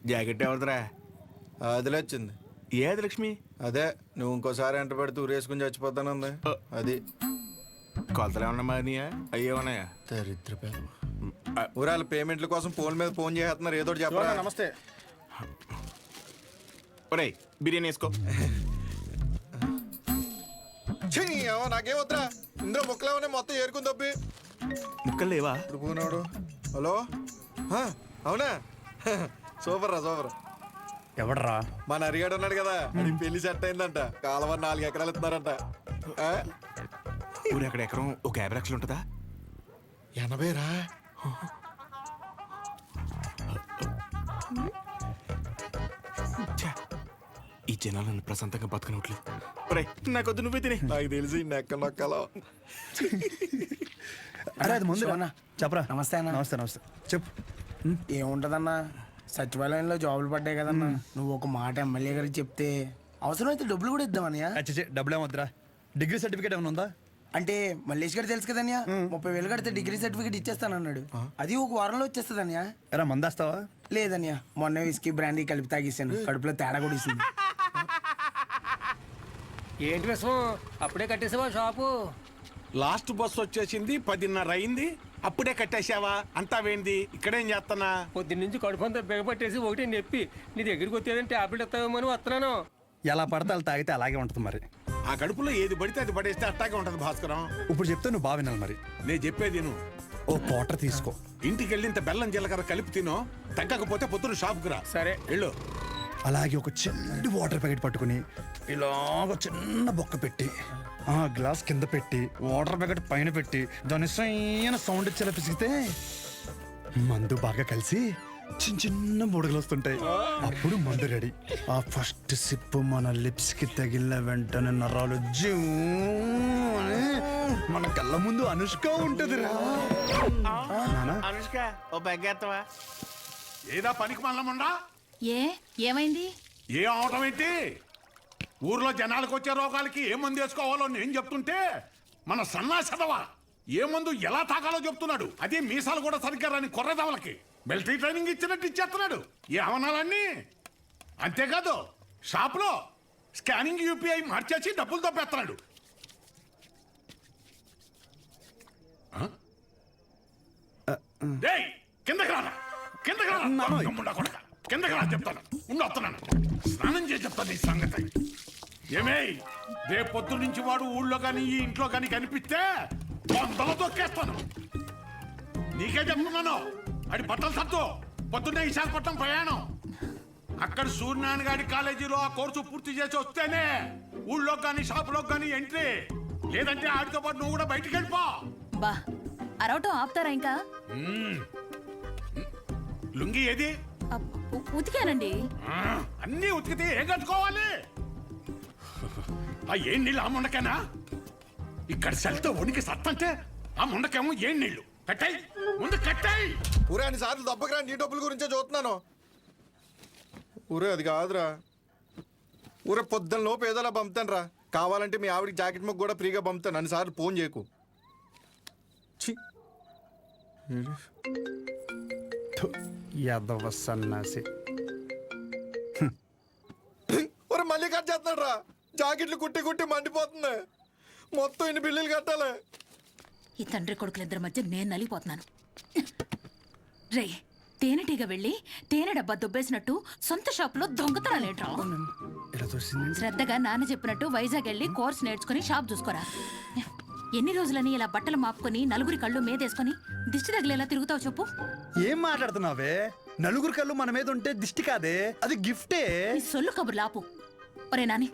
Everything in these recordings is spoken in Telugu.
జాకెట్ ఎవరిదిరా? అదిలే వచ్చింది. ఏది లక్ష్మి? అదే నువ్వు ఇంకోసారి ఎంట పెడితే ఊరేసుకుని చచ్చిపోతానుంది. అది కొలతలు ఏమన్నా మారినాయా? అయ్యే ఉన్నాయా? దరిద్ర ఊరాల పేమెంట్ల కోసం ఫోన్ మీద ఫోన్ చేస్తున్నారు. ఏదో చెప్పరా. నమస్తే. ఒరేయ్ బిర్యానీ వేసుకో. నాకేం వద్దా, ఇందులో ముక్కలేమనే మొత్తం ఏరుకుని తప్పి. ముక్కలు లేవా? ఇప్పుడు పోనాడు. హలో, అవునా? సూపర్ రా, సూపర్. ఎవడరా? మన అరిగాడు ఉన్నాడు కదా, అది పెళ్లి సెట్ అయిందంట. కాలువ 4 ఎకరాలు ఇస్తున్నారంట. ఊరు ఎక్కడ ఎకరం ఒక 50 లక్షలు ఉంటుందా? 80 రా. ఈ జనాలు నన్ను ప్రశాంతంగా బతకనట్లేదు. నాకొద్దు, నువ్వే తినే. నాకు తెలిసి నెక్క నొక్కలో. అరే అది ముందు చెప్పరా. నమస్తే అన్న. నమస్తే నమస్తే. చెప్పు. ఏముంటదన్నా, సచివాలయంలో జాబులు పడ్డాయి కదన్నా. నువ్వు ఒక మాట ఎమ్మెల్యే గారికి చెప్తే అవసరమైతే డబ్బులు కూడా ఇద్దామన్నయ్య. డబ్బులు ఏమొద్దురా. డిగ్రీ సర్టిఫికేట్ ఏమైనా ఉందా? అంటే మల్లేష్ గారు తెలుసు కదన్యా, 30,000 కడితే డిగ్రీ సర్టిఫికేట్ ఇచ్చేస్తానన్నాడు. అది ఒక వారంలో వచ్చేస్తుందన్యా. ఎరా మందేస్తావా? లేదన్యా, మొన్న విస్కీ బ్రాండీ కలిపి తాగేసాను. కడుపులో తేడా కూడా ఇస్తుంది. ఏంటి విషయం? అప్పుడే కట్టేసావా షాపు? లాస్ట్ బస్ వచ్చేసింది, 10:30 అయింది, అప్పుడే కట్టేసావా? అంతా వేంది, ఇక్కడేం చేస్తానా? పొద్దున్నుంచి కడుపంతా బిగపట్టేసి ఒకటి నొప్పి. నీ దగ్గరికి వచ్చేదంటే టాబ్లెట్ ఇస్తావేమో అని వస్తున్నాను. ఎలా పడితే అలా తాగితే అలాగే ఉంటుంది మరి. ఆ కడుపులో ఏది పడితే అది పడేస్తే అట్టాగే ఉంటది భాస్కరం. ఇప్పుడు చెప్తే నువ్వు బాగా వినాలి మరి. నేను చెప్పేది నువ్వు ఓ క్వార్టర్ తీసుకో. ఇంటికి వెళ్ళి ఇంత బెల్లం జీలకర్ర కలిపి తినో, తగ్గకపోతే పొద్దున షాప్కి రా. సరే వెళ్ళు. అలాగే ఒక చిన్న వాటర్ ప్యాకెట్ పట్టుకుని ఇలాగ చిన్న బొక్క పెట్టి ఆ గ్లాస్ కింద పెట్టి వాటర్ ప్యాకెట్ పైన పెట్టి దాని సైన సౌండ్ ఇచ్చేలా పిసిగితే మందు బాగా కలిసి చిన్న చిన్న బుడగలు వస్తుంటాయి. అప్పుడు మందు రెడీ. ఆ ఫస్ట్ సిప్ మన లిప్స్ కి తగిలిన వెంటనే నరాలు జూ అని మన కళ్ళ ముందు అనుష్క ఉంటది రా. అనుష్క ఓ బెగ్గేత్తవా? ఏదా పనికి మల్లముండా? ఏమైంది? ఏ అవటం ఏంటి? ఊర్లో జనాలకు వచ్చే రోగాలకి ఏ మందు వేసుకోవాలో నేను చెప్తుంటే మన సన్నాసదవా ఏ మందు ఎలా తాగాలో చెప్తున్నాడు. అదే మీసాలు కూడా సరిగ్గా రాని కొర్రదవలకి మిలిటరీ ట్రైనింగ్ ఇచ్చినట్టు ఇచ్చేస్తున్నాడు. ఏ అవనాలన్నీ అంతేకాదు, షాప్లో స్కానింగ్ యూపీఐ మార్చేసి డబ్బులు తప్పేస్తున్నాడు. కిందకి రానా, కిందకి రానా కొడక, కిందకి రా చెప్తాను. వస్తున్నాను, స్నానం చేసి చెప్తాను ఈ సంగతి. ఏమే రేపు పొద్దు నుంచి వాడు ఊళ్ళో కానీ ఈ ఇంట్లో కానీ కనిపిస్తే 100 తొక్కేస్తాను. నీకే చెప్తున్నాను. అది బట్టలు సత్తు, పొద్దున్నే విశాఖపట్నం ప్రయాణం. అక్కడ సూర్యనారాయణ గారి కాలేజీలో ఆ కోర్సు పూర్తి చేసి వస్తేనే ఊళ్ళో కానీ షాపులో కానీ ఎంట్రీ. లేదంటే ఆడితో పాటు నువ్వు కూడా బయటికి వెళ్ళిపో. బా అరవటం ఆపుతారా ఇంకా? లుంగి ఏది? ఉతికానండి. అన్నీ ఉతికితే ఏం కట్టుకోవాలి? ఆ ఏం నీళ్ళు ఆ ముండకేనా? ఇక్కడ సెల్తో వణికి సత్తంటే ఆ ముండకేమో ఏం నీళ్ళు. కట్టాయి ముందు కట్టాయి. ఊరే అన్ని సార్లు దెబ్బకి రా, నీ డబ్బుల గురించే చూస్తున్నాను. ఊరే అది కాదురా. ఊరే పొద్దున్న లోపు ఏదోలా పంపుతాను రా. కావాలంటే మీ ఆవిడికి జాకెట్ ముక్క కూడా ఫ్రీగా పంపుతాను. అన్నిసార్లు ఫోన్ చేయకు. యాదవ సన్నాసి. ఊరే మళ్ళీ కట్ చేస్తున్నాడు రా. జాకెట్లు కుట్టి కుట్టి మండిపోతుంది. మొత్తం ఇన్ని బిల్లులు కట్టాలి. ఈ తండ్రి కొడుకులిద్దరి మధ్య నేను నలిగిపోతున్నాను. రే, తేనెటీగ వెళ్ళి తేనె డబ్బా దుబ్బేసినట్టు సొంత షాపులో దొంగతనాలేంట్రా? శ్రద్ధగా నాన్న చెప్పినట్టు వైజాగ్ వెళ్ళి కోర్స్ నేర్చుకుని షాప్ చూసుకోరా. ఎన్ని రోజులని ఇలా బట్టలు మాపుకొని నలుగురి కళ్ళు మీదేసుకొని దిష్టి తగిలేలా తిరుగుతావు చెప్పు? ఏం మాట్లాడుతున్నావే? నలుగురు కళ్ళు మన మీద ఉంటే దిష్టి కాదే, అది గిఫ్టే. ఈ సొల్లు కబుర్లు ఆపు. ఒరే నాని,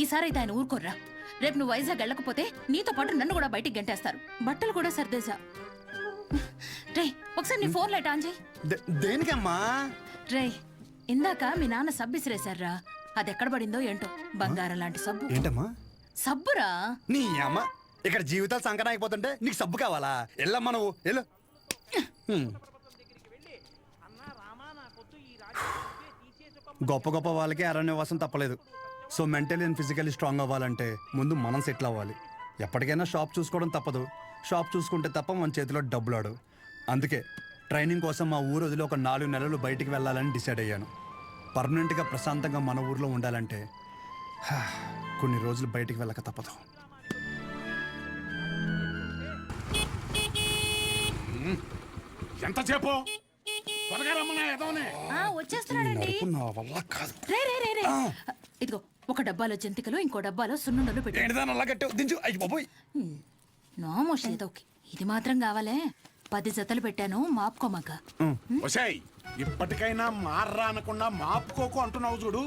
ఈసారి అయితే ఆయన ఊరుకోర్రా. రేపు నువ్వు వైజాగ్ వెళ్ళకపోతే నీతో పాటు నన్ను కూడా బయటికి గంటేస్తారు. బట్టలు కూడా సర్దేశా. రే, ఒకసారి నీ ఫోన్ లైట్ ఆన్ చేయి. దేనికమ్మా? రే, ఇందాక మీ నాన్న సబ్బు ఇసిరేశారా, అది ఎక్కడ పడిందో ఏంటో. బంగారం లాంటి సబ్బు. ఏంటమ్మా? సబ్బురా. నీ అమ్మ, ఇక్కడ జీవితాలు సంకటం అయిపోతుంటే నీకు సబ్బు కావాలా? ఎల్లమ్మా నువ్వు వెళ్ళు. గొప్ప గొప్ప వాళ్ళకి అరణ్యవాసం తప్పలేదు. So mentally and physically strong అవ్వాలంటే ముందు మనం సెటిల్ అవ్వాలి. ఎప్పటికైనా షాప్ చూసుకోవడం తప్పదు. షాప్ చూసుకుంటే తప్ప మన చేతిలో డబ్బులు ఆడు. అందుకే ట్రైనింగ్ కోసం మా ఊరు వదిలి ఒక 4 నెలలు బయటికి వెళ్ళాలని డిసైడ్ అయ్యాను. పర్మనెంట్గా ప్రశాంతంగా మన ఊర్లో ఉండాలంటే కొన్ని రోజులు బయటికి వెళ్ళక తప్పదు. ఎంతసేపు త్వరగా రమ్మన్నా ఎదవనే. వచ్చేస్తున్నాడండి. నడుపు నా వల్ల కాదు. రే రే రే రే ఇదిగో ఒక డబ్బాలో జంతికలు ఇంకో డబ్బాలో సున్నుండలు పెట్టి ఏంటిదాని అలా కట్టావు? దించు. అయ్యి బాబోయ్. నోమోష్ ఏదో ఓకే. ఇది మాత్రం కావాలే 10 జతలు పెట్టాను మాపుకోమాక. ఒసేయ్ ఇప్పటికైనా మార్రా అనకుండా మాపుకోకు అంటున్నావు చూడు.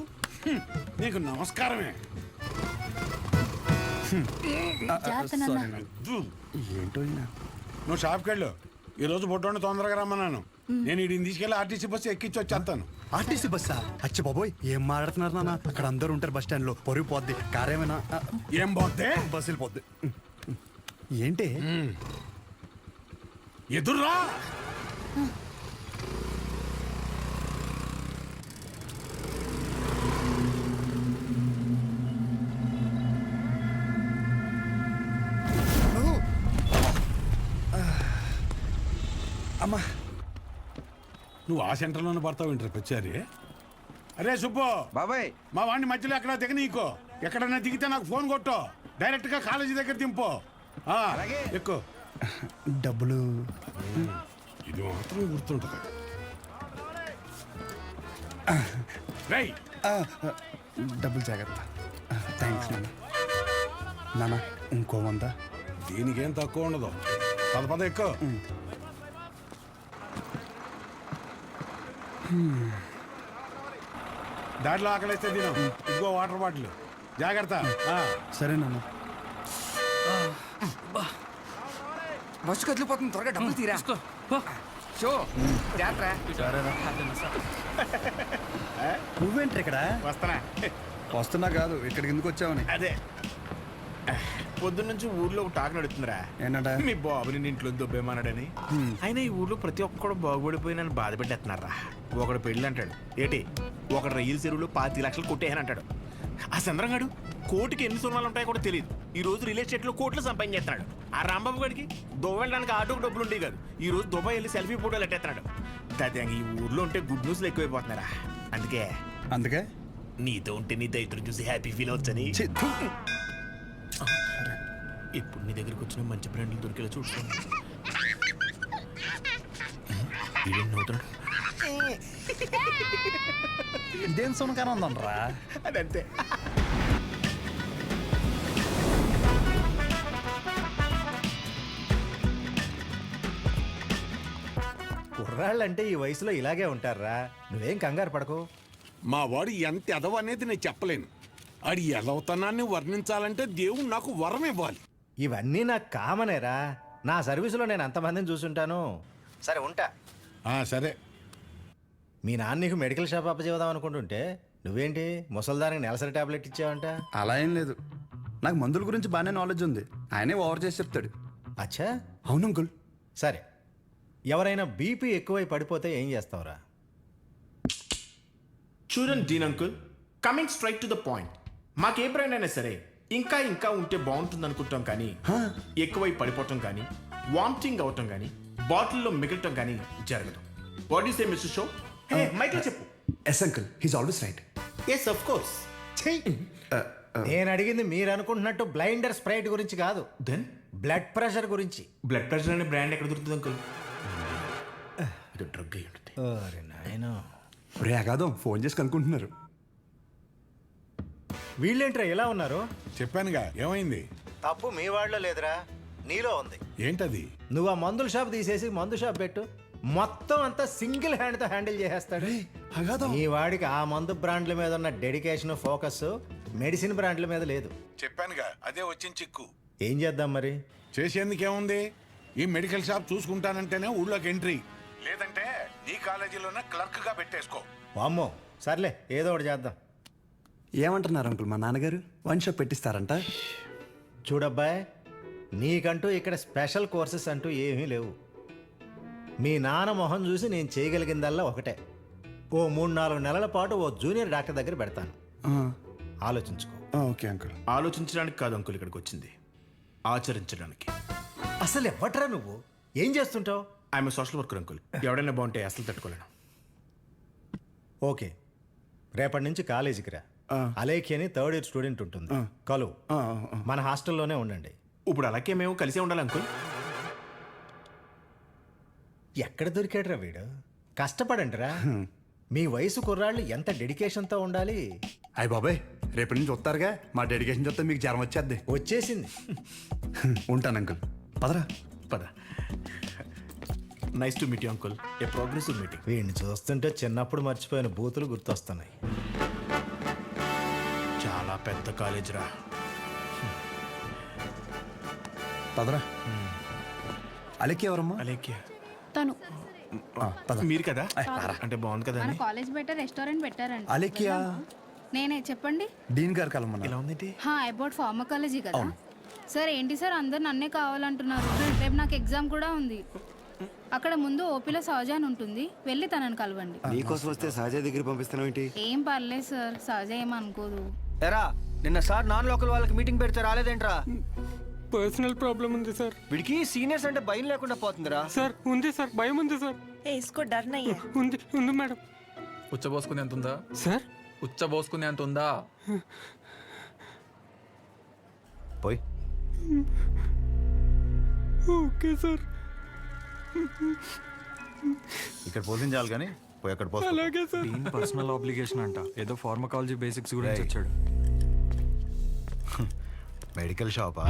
నీకు నమస్కారమే. జాగ్రత్త నాన్న. ఏంటో ఈయన. నువ్వు షాప్కి వెళ్ళు. ఈ రోజు బొడ్డోని తొందరగా రమ్మన్నాను. నేను వీడిని తీసుకెళ్ళి ఆర్టీసీ బస్సు ఎక్కించి వచ్చేస్తాను. ఆర్టీసీ బస్సా? అచ్చి బాబోయ్, ఏం మాట్లాడుతున్నారు నాన్న? అక్కడ అందరూ ఉంటారు బస్ స్టాండ్ లో. పొరుగు పోద్ది. కారేమైనా ఏం పోతే బస్సు వెళ్ళిపోద్ది. ఏంటి ఎదుర్రా. అమ్మా, నువ్వు ఆ సెంటర్లోనే పడతావు ఇంటర్ వచ్చారి. అరే సుబ్బు బాబాయ్, మా వాడిని మధ్యలో ఎక్కడ దిగనీకో. ఎక్కడన్నా దిగితే నాకు ఫోన్ కొట్టు. డైరెక్ట్ గా కాలేజీ దగ్గర దింపు. ఎక్కువ డబ్బులు ఇది మాత్రం గుర్తుంటుంది. రేయ్ డబ్బులు జాగ్రత్త. థ్యాంక్స్ నాన్న. నాన్న ఇంకో 100. దీనికేం తక్కువ ఉండదు. పద ఎక్కువ. దాంట్లో ఆకలిస్తే తిను. ఇదిగో వాటర్ బాటిల్. జాగ్రత్త. సరే నాన్న. బస్సు కదిలిపోతుంది, త్వరగా డబ్బులు తీరా. షో జాగ్రత్త. నువ్వేంటి ఇక్కడ? వస్తానా? వస్తున్నా కాదు, ఇక్కడికి ఎందుకు వచ్చావని. అదే పొద్దున్న నుంచి ఊర్లో ఒక టాక్ నడుతుందిరా. ఏంటంట? మీ బాబుని నీ ఇంట్లో దొబ్బేమన్నాడని. అయినా ఈ ఊర్లో ప్రతి ఒక్కడు బాగుపడిపోయి నన్ను బాధ పెట్టేస్తున్నారా. ఒకడు పెళ్ళి అంటాడు, ఏటి ఒకడు రైలు చెరువులో 5 లక్షలు కొట్టేయని అంటాడు. ఆ చంద్రంగాడు కోటికి ఎన్ని సున్నాలు ఉంటాయో కూడా తెలియదు. ఈ రోజు రియల్ ఎస్టేట్ లో కోట్లు సంపాదించేస్తున్నాడు. ఆ రాంబాబు గడికి దుబాయ్ వెళ్ళడానికి ఆటోకి డబ్బులు ఉండేవి కాదు. ఈ రోజు దుబాయ్ వెళ్ళి సెల్ఫీ ఫోటోలు ఎట్టేస్తున్నాడు. దాదాపు ఈ ఊర్లో ఉంటే గుడ్ న్యూస్లు ఎక్కువైపోతున్నారా. అందుకే నీతో ఉంటే నీ దైత్రం చూసి హ్యాపీ ఫీల్ అవచ్చని ఇప్పుడు నీ దగ్గరికి వచ్చిన మంచి బ్రాండ్లు దొరికేలా చూసుకోండి. ఇదేం సునకాన ఉందనరా? అదంతే. కుర్రాళ్ళంటే ఈ వయసులో ఇలాగే ఉంటారా. నువ్వేం కంగారు పడకు. మా వాడు ఎంత ఎదవ అనేది నేను చెప్పలేను. ఆడి ఎదవతనాన్ని వర్ణించాలంటే దేవుడు నాకు వరం ఇవ్వాలి. ఇవన్నీ నాకు కామనేరా. నా సర్వీసులో నేను అంతమందిని చూసుంటాను. సరే ఉంటా. సరే. మీ నాన్న నీకు మెడికల్ షాప్ అప్పచేద్దాం అనుకుంటుంటే నువ్వేంటి ముసల్దానికి నెలసరి టాబ్లెట్ ఇచ్చావంట? అలా ఏం లేదు, నాకు మందుల గురించి బాగానే నాలెడ్జ్ ఉంది. ఆయనే ఓవర్ చేసి చెప్తాడు. అచ్చా, అవును అంకుల్. సరే, ఎవరైనా బీపీ ఎక్కువై పడిపోతే ఏం చేస్తావురా? చూడండి Dean uncle, coming straight to the point. మాకే బ్రాండ్ అయినా సరే ఇంకా ఇంకా ఉంటే బాగుంటుంది అనుకుంటాం, కానీ ఎక్కువై పడిపోవటం కానీ వామిటింగ్ అవటం కానీ బాటిల్లో మిగలటం కానీ జరగదు. What is a mister show? Michael చెప్పు. Yes uncle, he's always right. Yes of course. నేను అడిగింది మీరు అనుకుంటున్నట్టు బ్లైండర్ స్ప్రైట్ గురించి కాదు, దెన్ బ్లడ్ ప్రెషర్ గురించి. బ్లడ్ ప్రెషర్ అనే బ్రాండ్ ఎక్కడ దొరుకుతుంది అంకుల్? ఇది డ్రగ్ అయి ఉంటుంది. ఓరి నాయనో. రే అగాదం, ఫోన్ చేసి కనుక్కుంటున్నారు. వీళ్ళేంట్రా ఎలా ఉన్నారు? చెప్పానుగా ఏమైంది. తప్పు మీ వాళ్ళలో లేదురా, నీలో ఉంది. ఏంటది? నువ్వు ఆ మందుల షాప్ తీసేసి మందు షాప్ పెట్టు, మొత్తం అంతా సింగిల్ హ్యాండ్తో హ్యాండిల్ చేసేస్తాడు. ఈ వాడికి ఆ మందు బ్రాండ్ల మీద ఉన్న డెడికేషన్, ఫోకస్ మెడిసిన్ బ్రాండ్ల మీద లేదు. చెప్పానుగా అదే వచ్చిన చిక్కు. ఏం చేద్దాం మరి? చేసేందుకేముంది, ఈ మెడికల్ షాప్ చూసుకుంటానంటేనే ఊళ్ళోకి ఎంట్రీ, లేదంటే నీ కాలేజీలోనే క్లర్క్ గా పెట్టేసుకో. వామ్మో, సర్లే ఏదో ఒకటి చేద్దాం. ఏమంటున్నారు అంకుల్? మా నాన్నగారు వన్ షాప్ పెట్టిస్తారంట. చూడబ్బాయ్, నీకంటూ ఇక్కడ స్పెషల్ కోర్సెస్ అంటూ ఏమీ లేవు. మీ నాన్న మొహం చూసి నేను చేయగలిగిందల్లా ఒకటే, ఓ 3-4 నెలల పాటు ఓ జూనియర్ డాక్టర్ దగ్గర పెడతాను. ఆలోచించుకో. Okay uncle. ఆలోచించడానికి కాదు అంకుల్ ఇక్కడికి వచ్చింది, ఆచరించడానికి. అసలు ఎవ్వట్రా నువ్వు? ఏం చేస్తుంటావు? I'm social worker uncle. ఎవడైనా బాగుంటే అసలు తట్టుకోలేను. ఓకే, రేపటి నుంచి కాలేజీకి రా. అలేఖ్య అని థర్డ్ ఇయర్ స్టూడెంట్ ఉంటుంది, కలు. మన హాస్టల్లోనే ఉండండి. ఇప్పుడు అలాగే మేము కలిసే ఉండాలి అంకుల్. ఎక్కడ దొరికాడురా వీడు? కష్టపడండిరా. మీ వయసు కుర్రాళ్ళు ఎంత డెడికేషన్తో ఉండాలి. అయ్య బాబాయ్, రేపటి నుంచి వస్తారుగా, మా డెడికేషన్ చూస్తే మీకు జ్వరం వచ్చేద్ది. వచ్చేసింది. ఉంటాను అంకుల్. పదరా. పద. Nice to meet you uncle. A progressive meeting. వీడిని చూస్తుంటే చిన్నప్పుడు మర్చిపోయిన బూతులు గుర్తొస్తున్నాయి. చాలా పెద్ద కాలేజ్ రా. పదరా. అలెక్కి ఎవరమ్మా? అలేఖ్య తను పద. మీరు కదా? అంటే బాగుంది కదా మన అని. కాలేజ్ బయట రెస్టారెంట్ పెట్టారండి. అలెక్కియా? నేనే, చెప్పండి. డీన్ గారు కలమన్నా. ఇలా ఉందేంటి? అబౌట్ ఫార్మకాలజీ కదా సార్. ఏంటి సార్ అందరు నన్నే కావాలంటున్నారు? రేపు నాకు ఎగ్జామ్ కూడా ఉంది. అక్కడ ముందు ఓపీలో సహజ అని ఉంటుంది, వెళ్ళి తనని కలవండి. నీకోసం వస్తే సహజ దగ్గర పంపిస్తున్నావు ఏంటి? ఏం పర్లేదు సార్, సహజ ఏమనుకోదు. ఎరా నిన్న సార్ నాన్ లోకల్ వాళ్ళకి మీటింగ్ పెడితే రాలేదేంట్రా? పర్సనల్ ప్రాబ్లం ఉంది సార్. వీడికి సీనియర్స్ అంటే భయం లేకుండా పోతుందిరా. సార్ ఉంది సార్, భయం ఉంది సార్. ఉంది ఉంది మేడం. ఉచ్చబోసుకునే అంత ఉందా సార్? ఉచ్చబోసుకునే అంత ఉందా? పోయి ఓకే సార్. ఇక్కడ పోషించాలి కానీ పోయి అక్కడ పోస్తా. అలాగే సార్. పర్సనల్ ఆబ్లిగేషన్ అంట, ఏదో ఫార్మకాలజీ బేసిక్స్ గురించి వచ్చాడు. మెడికల్ షాపా?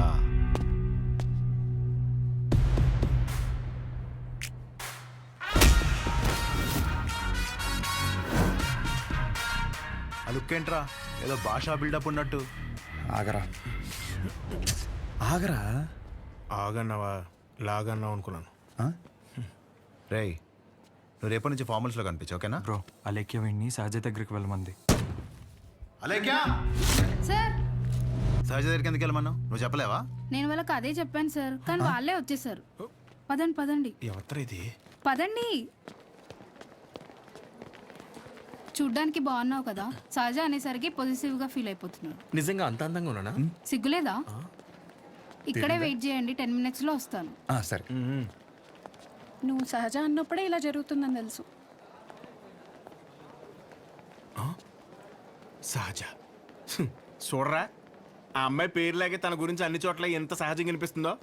ఆ లుక్ ఏంట్రా, ఏదో భాషా బిల్డప్ ఉన్నట్టు. ఆగరా ఆగరా. ఆగన్నావా లాగన్నావు అనుకున్నాను. రేయ్, నువ్వు రేపటి నుంచి ఫార్మల్స్లో కనిపించు, ఓకేనా? బ్రో, అలేఖ్య వీడిని సహజ దగ్గరికి వెళ్ళమంది. అలేఖ్యా, సార్ సహజ దగ్గరికి ఎందుకు వెళ్ళమన్నావు? నువ్వు చెప్పలేవా? నేను వాళ్ళకి అదే చెప్పాను సార్, కానీ వాళ్ళే వచ్చేసారు. పదండి పదండి ఎవరు ఇది? పదండి. చూడ్డానికి బాగున్నావు కదా, సహజ అనేసరికి పొజిటివ్ గా ఫీల్ అయిపోతున్నాడు. నిజంగా అంత అందంగా ఉన్నానా? సిగ్గులేదా? ఇక్కడే వెయిట్ చేయండి, 10 minutes లో వస్తాను. సరే. నువ్వు సహజ అన్నప్పుడే ఇలా జరుగుతుందని తెలుసు. సహజ. చూడరా, ఆ అమ్మాయి పేరులాగే తన గురించి అన్ని చోట్ల ఎంత సహజంగా అనిపిస్తుందో.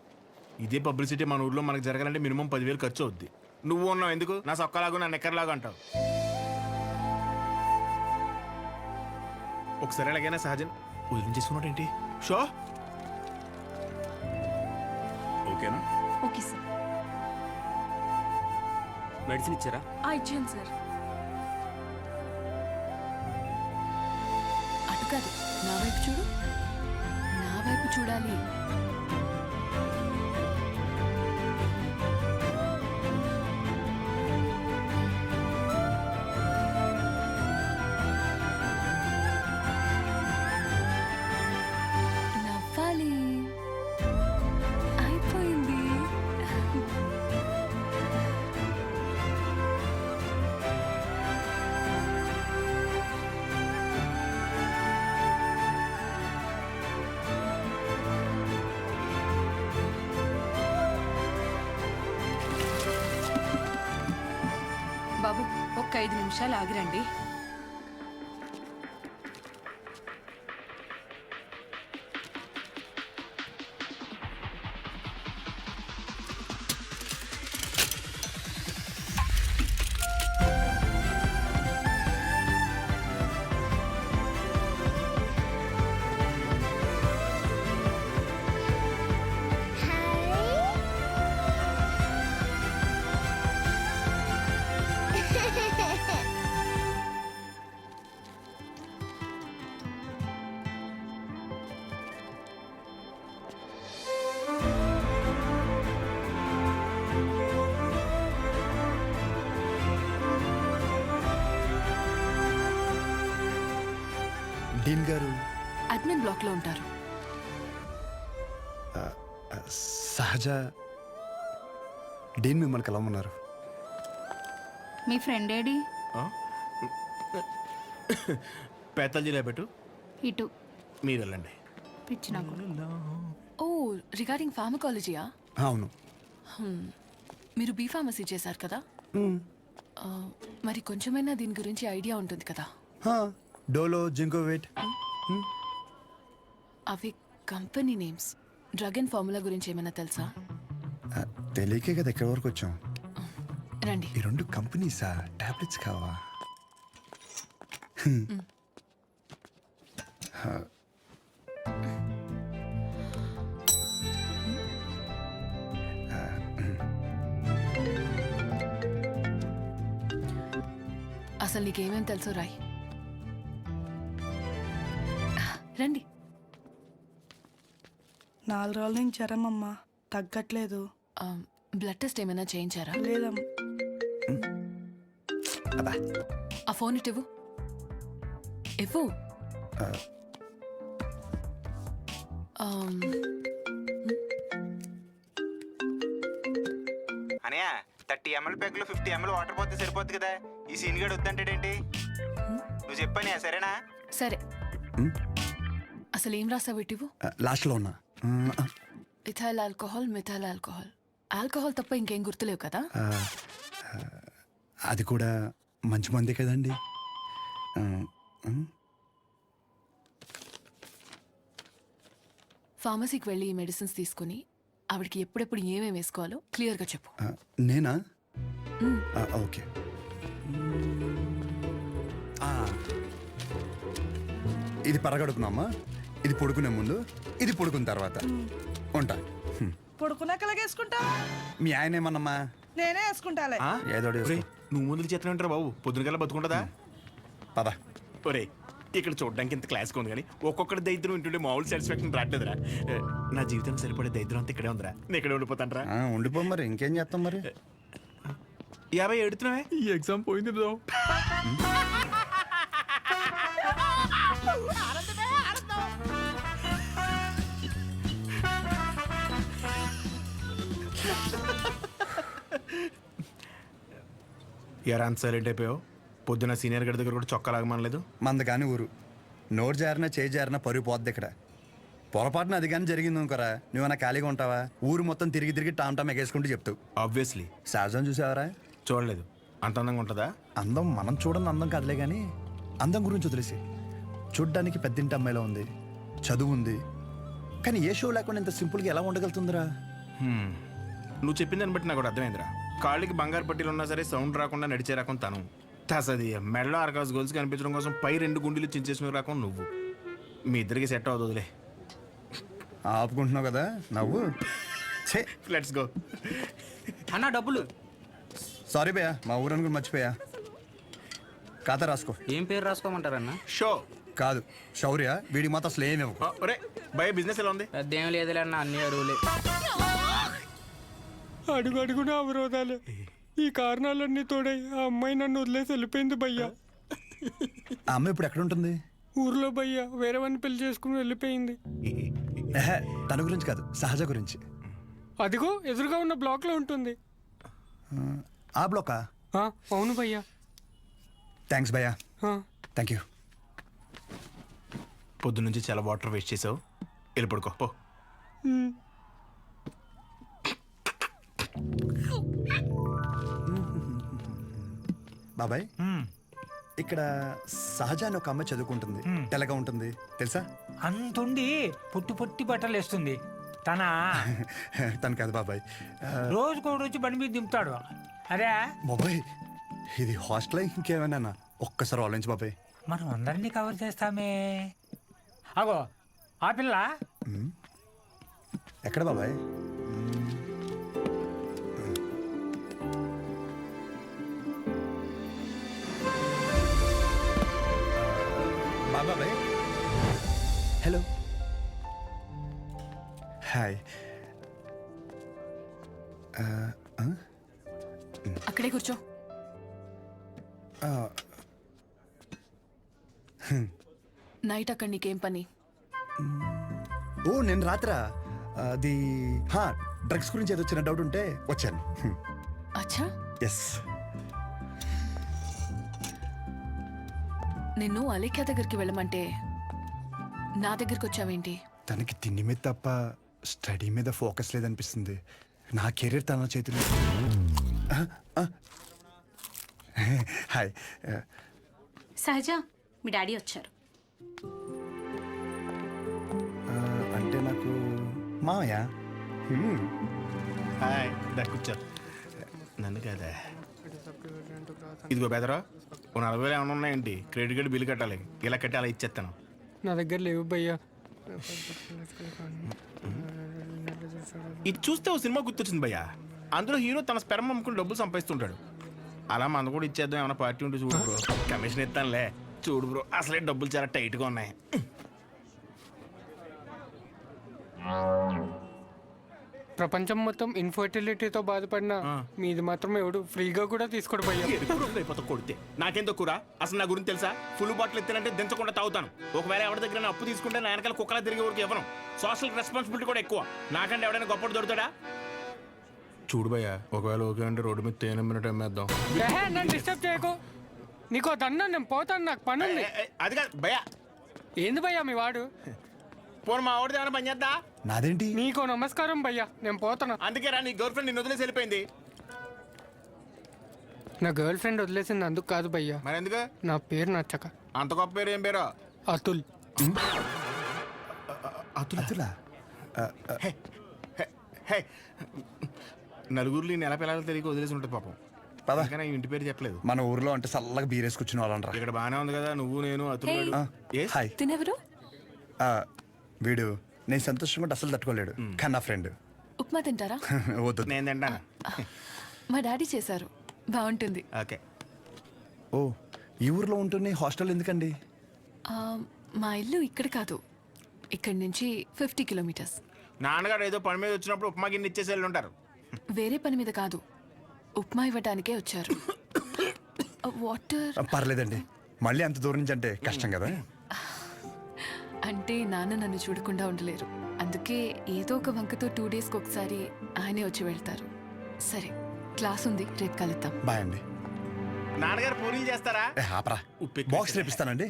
ఇదే పబ్లిసిటీ మన ఊర్లో మనకు జరగాలంటే మినిమం 10,000 ఖర్చు అవుద్ది. నువ్వు ఉన్నావు ఎందుకు? నా సొక్కలాగా నా నెక్కర్లాగా అంటావు. ఒకసారి ఎలాగైనా సహజన్ వదిలించేసుకున్నాడు ఏంటి? షో ఓకేనా? Okay sir. మెడిసిన్ ఇచ్చారా? ఇచ్చాను సార్. అటు కాదు, నా వైపు చూడు. నా వైపు చూడాలి. నవ్వాలి. అయిపోయింది. బాబు, ఒక్క 5 నిమిషాలు ఆగిరండి. డీన్ గారు అడ్మిన్ బ్లాక్ లో ఉంటారు. సహజ, డీన్ మిమ్మల్ని కలవమన్నారు. మీ ఫ్రెండ్ ఏడి? పేతాల్జీలో పెట్టు, ఇటు మీరు వెళ్ళండి. పిచ్చిన ఓ, రిగార్డింగ్ ఫార్మకాలజీయా? అవును. మీరు బీ ఫార్మసీ చేశారు కదా? మరి కొంచెమైనా దీని గురించి ఐడియా ఉంటుంది కదా? డోలో జింకోవేట్. అవి company names. Drug and formula గురించి ఏమైనా తెలుసా? తెలియకే కదా ఎక్కడి వరకు వచ్చాం. రండి. ఈ రెండు కంపెనీసా? టాబ్లెట్స్ కావా? అసలు నీకేమేం తెలుసు రాయ్. రండి. 4 రోజుల నుంచి జ్వరం అమ్మా, తగ్గట్లేదు. బ్లడ్ టెస్ట్ ఏమైనా చేయించారా? లేదమ్మా. ఆ ఫోన్ ఇటు ఇవ్వు. అనయా 30 ml ప్యాక్లో 50 ml వాటర్ పోతే సరిపోద్ది కదా. ఈ సీన్ గడు వద్దంటాడేంటి? నువ్వు చెప్పానే సరేనా? సరే. అసలు ఏం రాసావు ఇటు? లాస్ట్లో ఉన్నా. Ethyl alcohol, methyl alcohol. Alcohol తప్ప ఇంకేం గుర్తులేవు కదా? అది కూడా మంచి మందే కదండి. ఫార్మసీకి వెళ్ళి ఈ మెడిసిన్స్ తీసుకుని ఆవిడకి ఎప్పుడెప్పుడు ఏమేమి వేసుకోవాలో క్లియర్గా చెప్పు. నేనా? ఓకే. ఇది పరగడుకున్నామా, ఇది పడుకునే ముందు, ఇది పడుకున్న తర్వాత. ఉంటా. పడుకున్నాక వేసుకుంటా. మీ ఆయన ఏమన్నమ్మా? నేనే వేసుకుంటాలే. ఏదో నువ్వు ముందుకు చేతనే బాబు, పొద్దున కల్లా బతుకుంటుందా? పద. ఒరే ఇక్కడ చూడడానికి ఇంత క్లాస్గా ఉంది కానీ ఒక్కొక్కటి దరిద్రం వింటుంటే మామూలు సాటిస్ఫాక్షన్ రావట్లేదురా. నా జీవితం సరిపడే దరిద్రం అంతా ఇక్కడే ఉందిరా. నేను ఇక్కడే ఉండిపోతానరా. ఉండిపో మరి, ఇంకేం చేస్తాం మరి. 50 ఎడుతున్నావే. ఈ ఎగ్జామ్ పోయింది బ్రో. ఎరా అంత సైలెంట్ అయిపోయావు? పొద్దున సీనియర్ గడి దగ్గర కూడా చొక్కా లాగమనలేదు. మంద కానీ ఊరు నోరు జారినా చేయి జారినా పరుగు పోద్ది ఇక్కడ. పొరపాటున అది కానీ జరిగింది అనుకోరా, నువ్వన్నా ఖాళీగా ఉంటావా? ఊరు మొత్తం తిరిగి తిరిగి టామ్ టామ్ ఎగేసుకుంటూ చెప్తావు. ఆబ్వియస్లీ. సహజం చూసావరా? చూడలేదు. అంత అందంగా ఉంటుందా? అందం మనం చూడని అందం కాదులే కానీ అందం గురించి వదిలేసి, చూడ్డానికి పెద్దింటి అమ్మాయిలో ఉంది, చదువు ఉంది, కానీ ఏ షో లేకుండా ఇంత సింపుల్గా ఎలా ఉండగలుగుతుందిరా? నువ్వు చెప్పిన దాన్ని బట్టి నాకు కూడా అర్థమైందిరా. కాళ్ళకి బంగారు పట్టీలు ఉన్నా సరే సౌండ్ రాకుండా నడిచే రకం తను. తసది మెడలో ఆర్కాస్ గోల్స్ కనిపించడం కోసం పై 2 గుండెలు చించేసిన రకం నువ్వు. మీ ఇద్దరికి సెట్ అవుతుందిలే. ఆపుకుంటున్నావు కదా నవ్వు. Let's go. అన్న డబ్బులు. సారీ భయ్యా, మా ఊరని కూడా మర్చిపోయా. ఖాతా రాసుకో. ఏం పేరు రాసుకోమంటారన్న? షో కాదు, శౌర్య. వీడికి మాత్రం అసలు ఏమి ఇవ్వకు. ఒరే భయ బిజినెస్ ఎలా ఉంది? పెద్ద ఏం లేదులే అన్న, అన్ని అరువులే. అడుగు అడుగున అవరోధాలే. ఈ కారణాలన్నీ తోడై ఆ అమ్మాయి నన్ను వదిలేసి వెళ్ళిపోయింది భయ్యా. ఆ అమ్మాయి ఇప్పుడు ఎక్కడ ఉంటుంది? ఊర్లో భయ్యా వేరే వాడిని పెళ్లి చేసుకుని వెళ్ళిపోయింది. తన గురించి కాదు, సహజ గురించి. అదిగో ఎదురుగా ఉన్న బ్లాక్ లో ఉంటుంది. ఆ బ్లాకా? అవును భయ్యా. థ్యాంక్స్ భయ్యా. Thank you. పొద్దున్నుంచి చాలా వాటర్ వేస్ట్ చేసావు. వెళ్ళి పడుకో పో. బాబాయ్, ఇక్కడ సహజ అని ఒక అమ్మాయి చదువుకుంటుంది, తెల్లగా ఉంటుంది, తెలుసా? అంతుండి పుట్టి పుట్టి బట్టలు వేస్తుంది. తను కాదు బాబాయ్, రోజుకో రోజు బండి మీద దింపుతాడు. అరే బాబాయ్, ఇది హాస్టల్ ఇంకేమైనా? ఒక్కసారి ఆలోచించు బాబాయ్. మనం అందరినీ కవర్ చేస్తామే. అగో ఆ పిల్ల ఎక్కడ బాబాయ్? బాబాయ్, హలో, హాయ్. అక్కడే కూర్చో. నైట్ అక్కడ నీకేం పని? ఓ నేను రాత్రా అది డ్రగ్స్ గురించి ఏదో చిన్న డౌట్ ఉంటే వచ్చాను. అచ్చా. ఎస్. నిన్ను అలేఖ్య దగ్గరికి వెళ్ళమంటే నా దగ్గరికి వచ్చావేంటి? తనకి తిండి మీద తప్ప స్టడీ మీద ఫోకస్ లేదనిపిస్తుంది. నా కెరీర్ తన చేతిలో. హాయ్. సహజ మీ డాడీ వచ్చారు. అంటే నాకు మామయ్య. హాయ్ కూర్చోరు. నన్ను కదా ఇదిగో బెదరా, ఓ 40,000 ఏమైనా ఉన్నాయండి? క్రెడిట్ కార్డు బిల్లు కట్టాలి, ఇలా కట్టి అలా ఇచ్చేస్తాను. నా దగ్గర లేవు భయ్యా. ఇది చూస్తే ఓ సినిమా గుర్తొచ్చింది భయ్యా. అందులో హీరో తన స్పెర్మ్ అమ్ముకుని డబ్బులు సంపాదిస్తుంటాడు. అలా మన కూడా ఇచ్చేద్దాం, ఏమైనా పార్టీ ఉంటే చూడు బ్రో. కమిషన్ ఇస్తానులే. చూడు బ్రో, అసలే డబ్బులు చాలా టైట్గా ఉన్నాయి. ప్రపంచం మొత్తం ఇన్ఫర్టిలిటీతో బాధపడినా మీది మాత్రం ఎవడు ఫ్రీగా కూడా తీసుకోడు భయ్యా. అయిపోతా కొడితే నాకేం తక్కువ. అసలు నా గురించి తెలుసా? ఫుల్ బాటిల్ ఎత్తానంటే దించకుండా తాగుతాను. ఒకవేళ ఎవరి దగ్గర అప్పు తీసుకుంటే నా వెనకాల కుక్కలా తిరిగే వరకు ఇవ్వను. సోషల్ రెస్పాన్సిబిలిటీ కూడా ఎక్కువ. నాకంటే ఎవడైనా గొప్పడు దొరుకుతాడా? చూడు భయ్యా, ఒకవేళ ఓకే అంటే రోడ్డు మీద తేనె మినిట్ అమ్మేద్దాం. నన్ను డిస్టర్బ్ చేయకు. నీకో దన్నా, నేను పోతాను, నాకు పని ఉంది. అది కాదు భయ్యా. ఏంది భయ్యా మీ వాడు? పోను మా ఆవిడది ఏమైనా పని చేద్దా? నాదేంటి? నీకో నమస్కారం భయ్యా, నేను పోతాను. అందుకే రా, నీ గర్ల్ ఫ్రెండ్ నిన్ను వదిలేసి వెళ్ళిపోయింది. నా గర్ల్ ఫ్రెండ్ వదిలేసింది అందుకు కాదు భయ్యా. మరి ఎందుకు? నా పేరు నచ్చక. అంత గొప్ప పేరు ఏం పేరు? అతుల్. అతులా? నలుగురిలో నెల పిల్లలు తిరిగి వదిలేసి ఉంటుంది పాపం. అందుకని ఇంటి పేరు చెప్పలేదు. మన ఊర్లో అంటే చల్లగా బీరేసుకొచ్చిన వాళ్ళనరా. ఇక్కడ బాగానే ఉంది కదా, నువ్వు నేను అతులు. హాయ్. తినెవరు? వీడు నేను సంతోషంగా ఉంటే అసలు తట్టుకోలేడు, కానీ నా ఫ్రెండ్. ఉప్మా తింటారా? వద్దు. నేను తింటాను. మా డాడీ చేశారు, బాగుంటుంది. ఓకే. ఓ, ఈ ఊర్లో ఉంటున్న హాస్టల్ ఎందుకండి? మా ఇల్లు ఇక్కడ కాదు, ఇక్కడి నుంచి 50 కిలోమీటర్స్. నాన్నగారు ఏదో పని మీద వచ్చినప్పుడు ఉప్మా గిన్నె ఇచ్చేసి వెళ్ళి ఉంటారు. వేరే పని మీద కాదు, ఉప్మా ఇవ్వడానికే వచ్చారు. వాటర్? పర్లేదండి, మళ్ళీ అంత దూరం నుంచి అంటే కష్టం కదా. అంటే నాన్న నన్ను చూడకుండా ఉండలేరు, అందుకే ఏదో ఒక వంకతో 2 డేస్కి ఒకసారి ఆయనే వచ్చి వెళ్తారు. సరే, క్లాస్ ఉంది, రేపు కలుద్దాం. బాయ్ అండి. నాన్నగారు పూరీలు చేస్తారా? ఆపరా, బాక్స్ రేపిస్తానండి.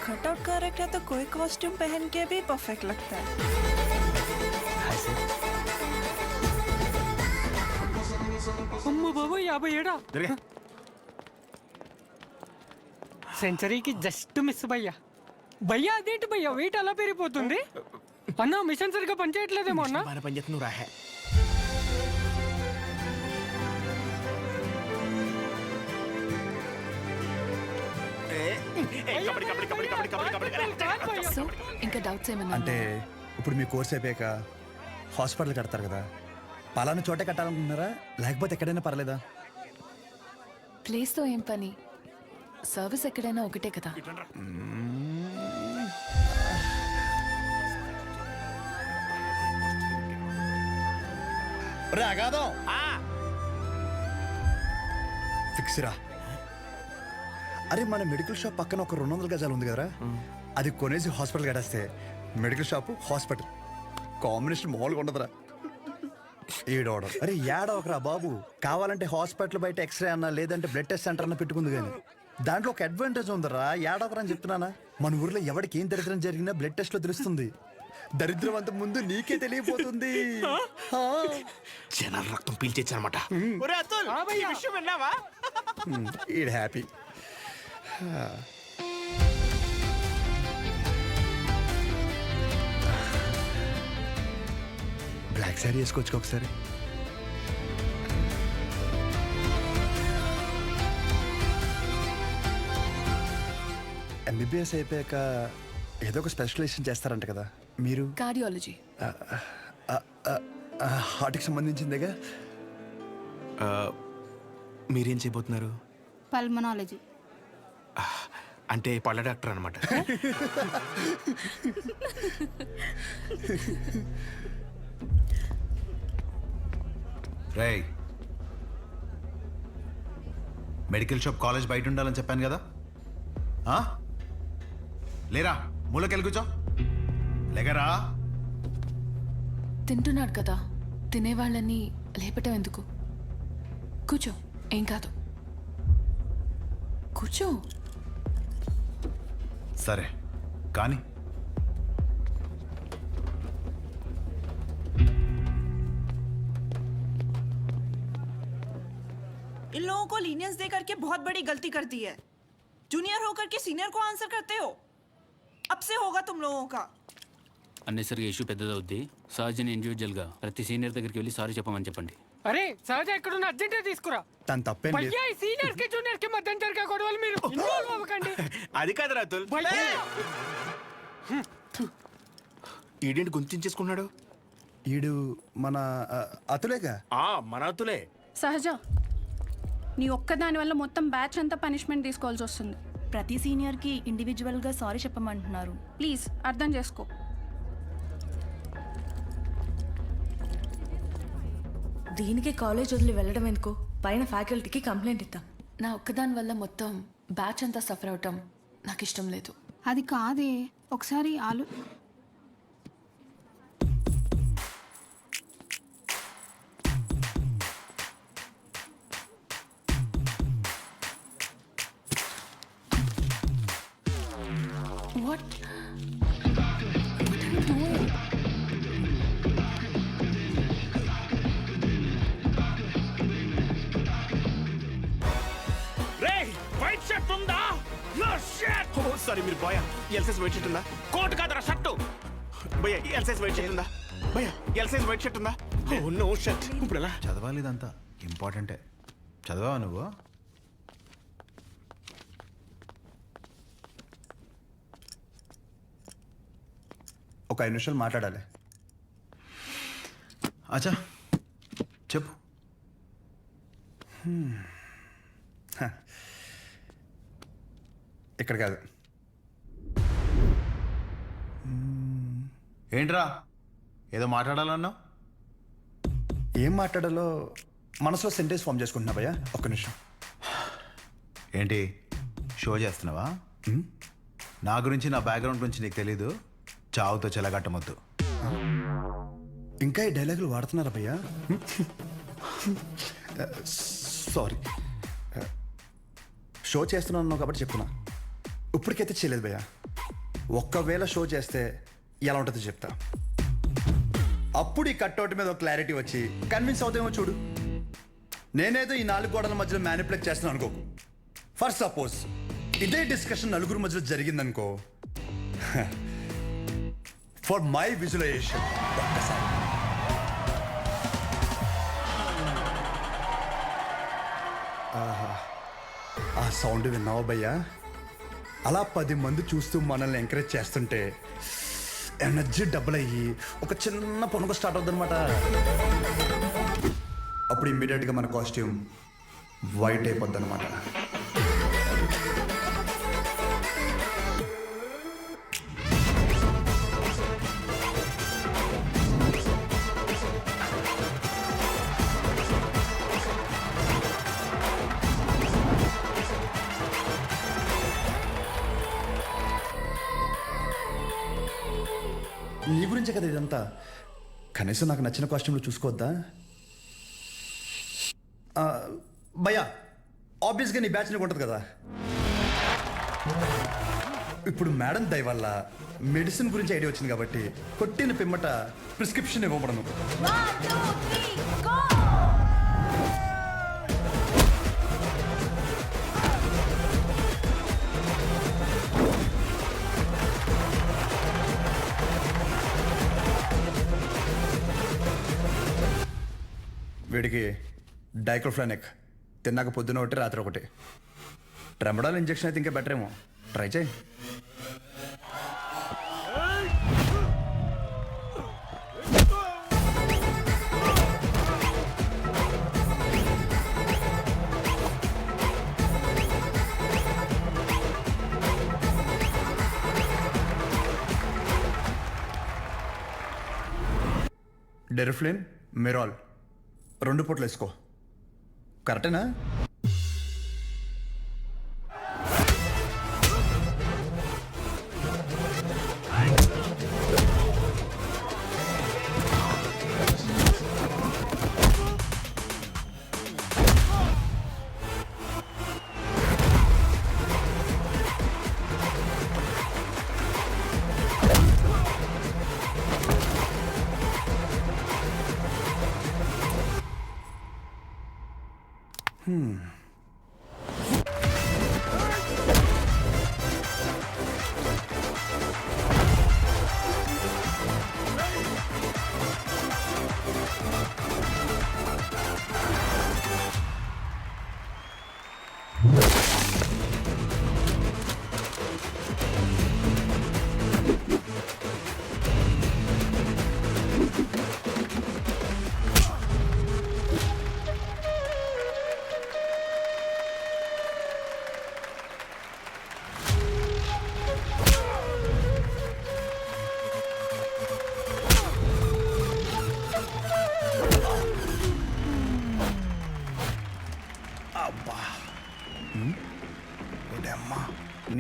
कटआउट कैरेक्टर तो कोई कॉस्ट्यूम पहन के भी परफेक्ट लगता है. అమ్మ బాబు 57. సెంచరీకి జస్ట్ మిస్ భయ్యా. భయ్యా అదేంటి భయ్యా వెయిట్ అలా పెరిగిపోతుంది? అన్న మిషన్ సరిగ్గా పనిచేయట్లేదేమో అన్న. పనిచేస్తున్నావు రాహే. సో ఇంకా డౌట్స్ ఏమన్నా? అంటే ఇప్పుడు మీ కోర్స్ అయిపోయాక హాస్పిటల్ కడతారు కదా, పలానా చోటే కట్టాలనుకుంటున్నారా లేకపోతే ఎక్కడైనా పర్లేదా? ప్లేస్తో ఏం పని, సర్వీస్ ఎక్కడైనా ఒకటే కదా. రాగాదో ఫిక్స్ రా. అరే, మన మెడికల్ షాప్ పక్కన ఒక 200 గజాలు ఉంది కదరా, అది కొనేసి హాస్పిటల్ కట్టేస్తే మెడికల్ షాప్ హాస్పిటల్ కాంబినేషన్ మామూలుగా ఉండదురా. ఏడవడం అరే ఏడవకరా బాబు, కావాలంటే హాస్పిటల్ బయట ఎక్స్రే అన్నా లేదంటే బ్లడ్ టెస్ట్ సెంటర్ అన్న పెట్టుకుంది, కానీ దాంట్లో ఒక అడ్వాంటేజ్ ఉందరా. ఏడవకరా అని చెప్తున్నానా. మన ఊర్లో ఎవరికి ఏం దరిద్రం జరిగినా బ్లడ్ టెస్ట్ లో తెలుస్తుంది. దరిద్రం అంత ముందు నీకే తెలియపోతుంది. జనాల రక్తం పీల్చేచ్చనమాట. ఈడ్ హ్యాపీ. బ్లాక్ శారీ వేసుకోవచ్చు ఒకసారి. ఎంబీబీఎస్ అయిపోయాక ఏదో ఒక స్పెషలైజేషన్ చేస్తారంట కదా మీరు? కార్డియాలజీ. హార్ట్కి సంబంధించిందేగా. మీరేం చేయబోతున్నారు? పల్మనాలజీ. అంటే పళ్ళ డాక్టర్ అనమాట. రేయ్, మెడికల్ షాప్ కాలేజ్ బయట ఉండాలని చెప్పాను కదా, లేరా మూలకెళ్ళి కూర్చో. లేకరా. తింటున్నాడు కదా, తినేవాళ్ళని లేపటం ఎందుకు? కూర్చో, ఏం కాదు, కూర్చో. సరే కానీ लीनियंस दे करके बहुत बड़ी गलती कर दी है। जूनियर होकर के सीनियर को आंसर करते हो। अब से होगा तुम लोगों का। అన్నెసరిగా ఇష్యూ పెద్దదవుద్ది. సహజని ఇండివిజువల్గా ప్రతి సీనియర్ దగ్గరికి వెళ్ళి సారీ చెప్పమని చెప్పండి. అరే సహజ ఎక్కడున్న అర్జెంట్ తీసుకురా. తను తప్పేం లేదు. భయ్యా ఈ సీనియర్ కి జూనియర్ కి మధ్య జరిగే గొడవలు మీరు ఇన్వాల్వ్ అవ్వకండి. అది కాదు రాతుల్. ఈడేంటి గుంతించేసుకున్నాడు? ఈడు మన అతులేగా. మన అతులే. సహజ నీ ఒక్కదాని వల్ల మొత్తం బ్యాచ్ అంతా పనిష్మెంట్ తీసుకోవాల్సి వస్తుంది. ప్రతి సీనియర్ కి ఇండివిజువల్ గా సారీ చెప్పమంటున్నారు. ప్లీజ్ అర్థం చేసుకో. దీనికి కాలేజ్ వదిలి వెళ్ళడం ఎందుకు? పైన ఫ్యాకల్టీకి కంప్లైంట్ ఇద్దాం. నా ఒక్కదాని వల్ల మొత్తం బ్యాచ్ అంతా సఫర్ అవటం నాకు ఇష్టం లేదు. అది కాదే, ఒకసారి వాట్ వైట్ షర్ట్ ఉందా? సారీ మీరు బాయ్. ఎల్సైజ్ వైట్ షర్ట్ ఉందా? కోట్ కాదరా షర్టు. భయ్యా ఎల్సైజ్ వైట్ షర్ట్ ఉందా? భయ్యా ఎల్సైజ్ వైట్ షర్ట్ ఉందా? No shirt. ఇప్పుడు ఎలా చదవాలి ఇదంతా ఇంపార్టెంటే. చదవా నువ్వు? ఒక 5 నిమిషాలు మాట్లాడాలి. అచ్చా చెప్పు. ఇక్కడ కాదు. ఏంట్రా ఏదో మాట్లాడాలన్నావు? ఏం మాట్లాడాలో మనసులో సెంటెన్స్ ఫామ్ చేసుకుంటున్నా భయ్యా. ఒక్క నిమిషం. ఏంటి షో చేస్తున్నావా? నా గురించి నా బ్యాక్గ్రౌండ్ గురించి నీకు తెలీదు. చావుతో చెలగట్టమొద్దు. ఇంకా ఈ డైలాగులు వాడుతున్నారా భయ్యా? సారీ. షో చేస్తున్నాను కాబట్టి చెప్తున్నా. ఇప్పటికైతే చేయలేదు భయ్యా. ఒక్కవేళ షో చేస్తే ఎలా ఉంటుందో చెప్తా. అప్పుడు ఈ కట్అవుట్ మీద ఒక క్లారిటీ వచ్చి కన్విన్స్ అవుతామో చూడు. నేనేదో ఈ 4 గోడల మధ్యలో మ్యానిపులేట్ చేస్తున్నాను అనుకోకు. ఫర్ సపోజ్ ఇదే డిస్కషన్ నలుగురు మధ్యలో జరిగిందనుకో. ఫర్ మై విజువలైజేషన్ ఒక్కసారి ఆ సౌండ్ విన్నావా భయ్యా? అలా 10 మంది చూస్తూ మనల్ని ఎంకరేజ్ చేస్తుంటే ఎనర్జీ డబుల్ అయ్యి ఒక చిన్న పొనుగు స్టార్ట్ అవుతుంది అనమాట. అప్పుడు ఇమ్మీడియట్గా మన కాస్ట్యూమ్ వైట్ అయిపోద్ది అనమాట. నీ గురించే కదా ఇదంతా. కనీసం నాకు నచ్చిన కాస్ట్యూమ్లో చూసుకోవద్దా భయ్యా? ఆబ్వియస్గా నీ బ్యాచ్ నీకు ఉంటుంది కదా. ఇప్పుడు మేడం దయ వల్ల మెడిసిన్ గురించి ఐడియా వచ్చింది కాబట్టి కొట్టిన పిమ్మట ప్రిస్క్రిప్షన్ ఇవ్వబడను. వీడికి డైక్లోఫ్లానిక్ తిన్నాక పొద్దున ఒకటి రాత్రి ఒకటి. ట్రెమడాల్ ఇంజెక్షన్ అయితే ఇంకా బెటర్ ఏమో. ట్రై చేయి. డెరిఫ్లిన్, మిరాల్ 2 పూటలు వేసుకో. కరెక్టేనా?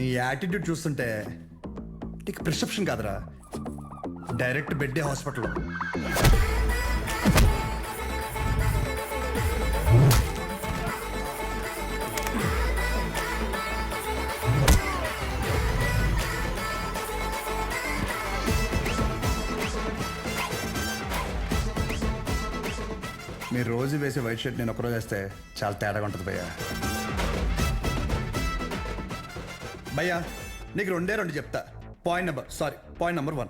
నీ యాటిట్యూడ్ చూస్తుంటే నీకు ప్రిస్క్రిప్షన్ కాదురా, డైరెక్ట్ బెడ్డే హాస్పిటల్. మీరు రోజు వేసే వైట్ షర్ట్ నేను ఒకరోజు వేస్తే చాలా తేడాగా ఉంటుంది భయ్యా. భయ్యా నీకు రెండు చెప్తా. పాయింట్ నెంబర్ 1,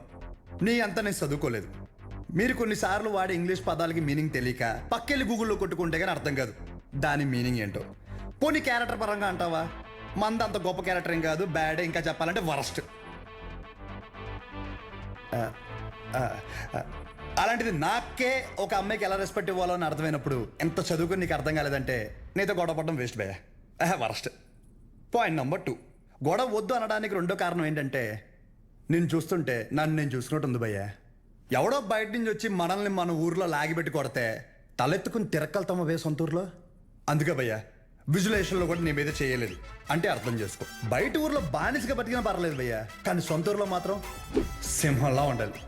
నీ అంతా నేను చదువుకోలేదు. మీరు కొన్నిసార్లు వాడే ఇంగ్లీష్ పదాలకి మీనింగ్ తెలియక పక్కెళ్ళి గూగుల్లో కొట్టుకుంటే కానీ అర్థం కాదు దాని మీనింగ్ ఏంటో. పోనీ క్యారెక్టర్ పరంగా అంటావా, మంద అంత గొప్ప క్యారెక్టర్ ఏం కాదు, బ్యాడే, ఇంకా చెప్పాలంటే వరస్ట్. అలాంటిది నాకే ఒక అమ్మాయికి ఎలా రెస్పెక్ట్ ఇవ్వాలో అని అర్థమైనప్పుడు ఎంత చదువుకుని నీకు అర్థం కాలేదంటే నీతో గొడవ పడడం వేస్ట్ భయ్యా, వరస్ట్. పాయింట్ నెంబర్ 2, గొడవ వద్దు అనడానికి రెండో కారణం ఏంటంటే నేను చూస్తుంటే నన్ను నేను చూసుకున్నట్టు ఉంది భయ్యా. ఎవడో బయట నుంచి వచ్చి మనల్ని మన ఊర్లో లాగిపెట్టి కొడితే తలెత్తుకుని తిరక్కలుతామా వే సొంత ఊర్లో. అందుకే భయ్యా విజులేషన్లో కూడా నీ మీద చేయలేదు అంటే అర్థం చేసుకో. బయట ఊర్లో బానిసగా బతికినా పర్లేదు భయ్యా, కానీ సొంత ఊర్లో మాత్రం సింహంలా ఉండాలి.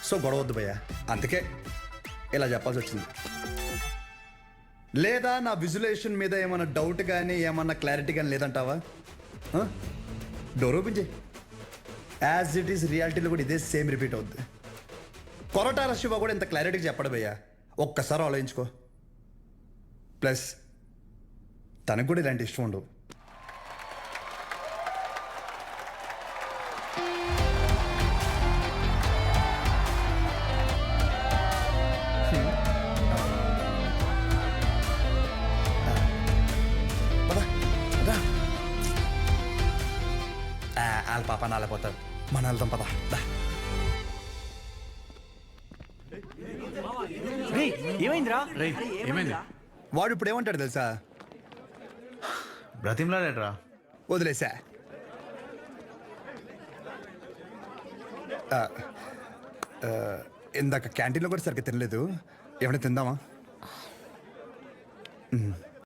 సో గొడవ వద్దు భయ్యా, అందుకే ఇలా చెప్పాల్సి వచ్చింది. లేదా నా విజులేషన్ మీద ఏమైనా డౌట్ కానీ ఏమన్నా క్లారిటీ కానీ లేదంటావా? డోర్ ఓపెన్ చేయి. యాజ్ ఇట్ ఈస్ రియాలిటీలో కూడా ఇదే సేమ్ రిపీట్ అవుద్ది. కొరటాల శివ కూడా ఇంత క్లారిటీగా చెప్పడు భయ్యా, ఒక్కసారి ఆలోచించుకో. ప్లస్ తనకు కూడా ఇలాంటి ఇష్టం ఉండవు. వాళ్ళ పాప నాలేపోతాడు, మన వెళ్దాం పద. ఏమైందిరా? ఏమైంది? వాడు ఇప్పుడు ఏమంటాడు తెలుసా? బ్రతిమ్లాడేట్రా? వదిలేసా. ఇందాక క్యాంటీన్లో కూడా సరిగ్గా తినలేదు, ఏమైనా తిందామా?